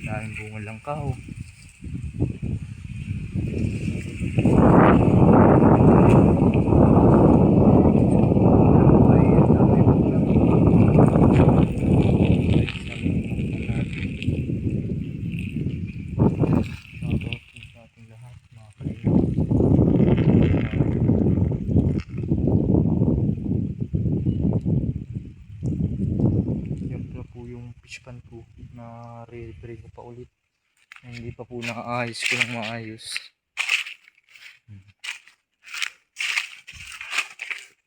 Daming bunga lang ka oh. Fish pan po na re-repair ko pa ulit, hindi pa po nakaayos ko ng maayos.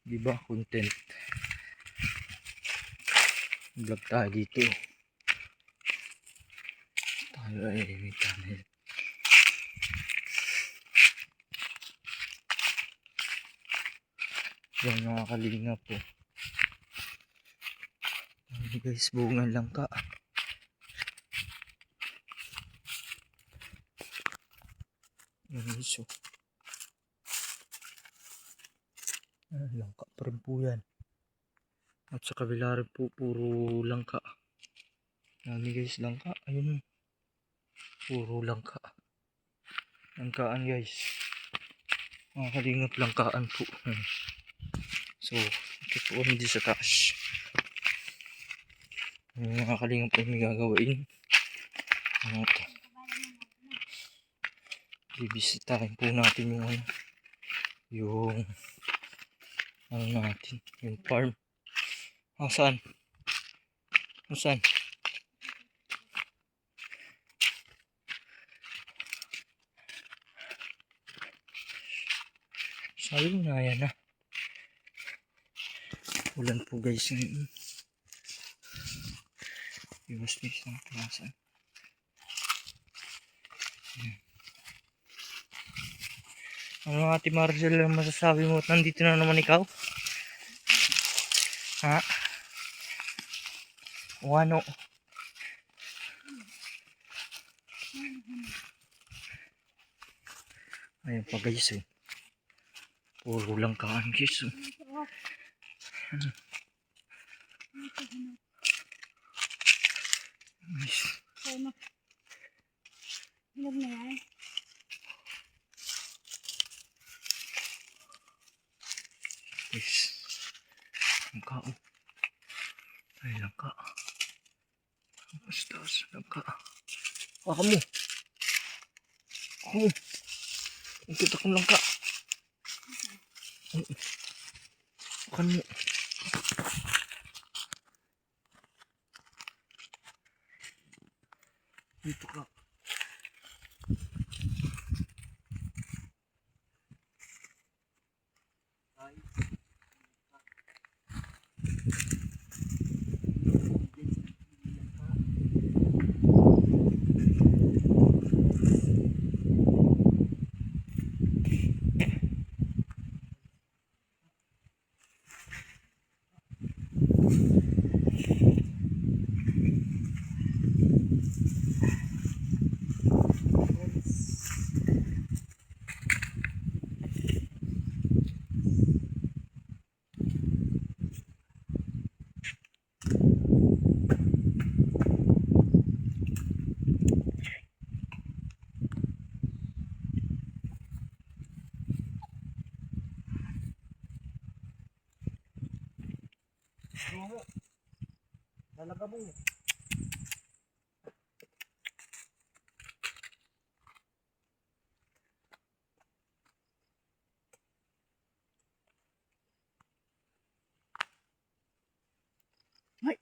Diba content vlog tayo dito, tayo ay may channel. Yan mga kalinga po. Guys, bunga lang ka. So, langka pa rin po yan. At sa kabila rin po, puro langka. Dami guys, langka. Ayun, puro langka. Langkaan guys. Mga kalingap, langkaan po. So, ito po hindi sa taas. Mga kalingap po may gagawin. Ano ito? Bibisitahin po natin yung ano natin, yung farm. Saan? Saan? Sayang na yan na. Ulan po guys ngayon. Iwas guys ng plasan. Ano Ate Marcel, ang masasabi mo? Nandito na naman ikaw? Ha? O ano? Ayun pa guys oh. Puro lang kaan guys oh. Nice. Hinog na yan. Guys. Langka oh. Ay langka. Basta langka. Ako mo. Ako mo. Ang kita kong langka. Akan mo. Dito ka. Ay. Talaga mo. Ay.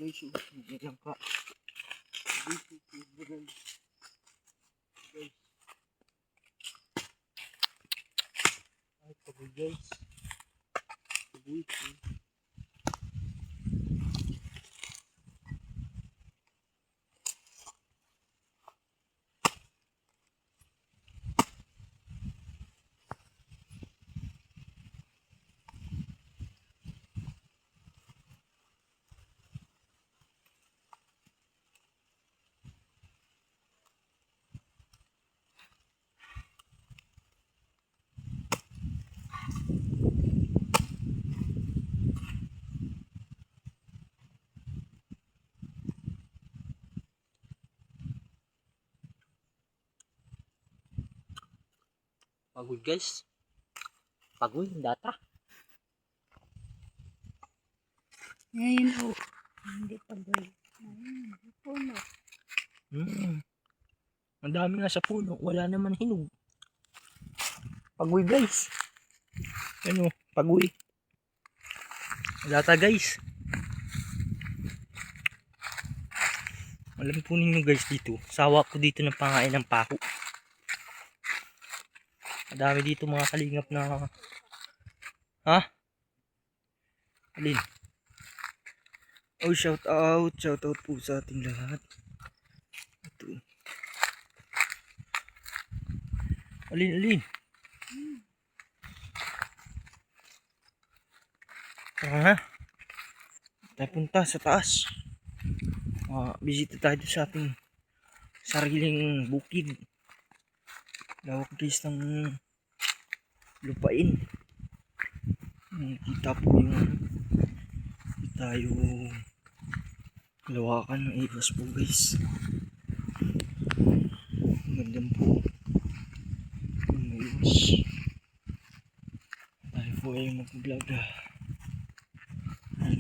guys, may langka. Guys, guys. Guys. Ay, pagod guys. Pagod. Pagod guys. Pagod, data. Ngayon po, hindi pagod. Ayun, puno. Ang dami nga sa puno, wala naman hinog. Pagod guys. Ano, pagod. Data guys. Alam po ninyo guys dito, sawa ko dito ng pangain ng paho. Madami dito mga kalingap na alin? Oh, shout out po sa ating lahat. Ito. Alin? Tara na. Tayo punta sa taas. Bisita tayo sa ating sariling bukid. Lawak guys ng lupain. Kita po yung tayo lawakan ng iwas po guys. Magandang po yung iwas. Tayo po ay mag-vlog.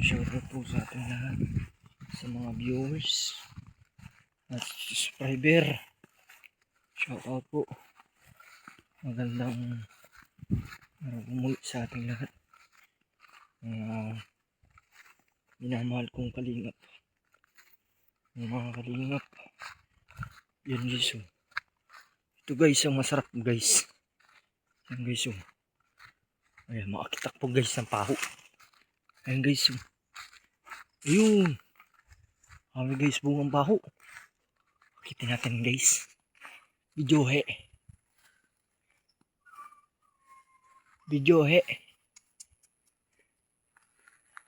Shoutout po sa ating lahat, sa mga viewers at subscriber. Shoutout po. Magandang muli sa ating lahat. Minamahal kong kalingap. Yung mga kalingap. Yan guys. Ito guys ang masarap guys. Yan guys. Ayan, makakitak po guys ng paho. Ayan guys. Ayun. Kami guys bungang paho. Kita natin guys. Videohe.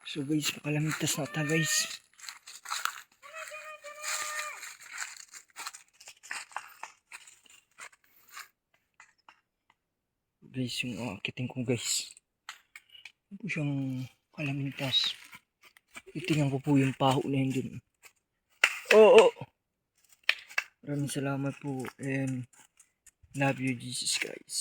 So guys, pakalamitas na ata guys. Guys, yung akitin ko guys. Ano po siyang kalamintas. Itingnan ko po yung paho na yun dun. Oh. Maraming salamat po and love you Jesus guys.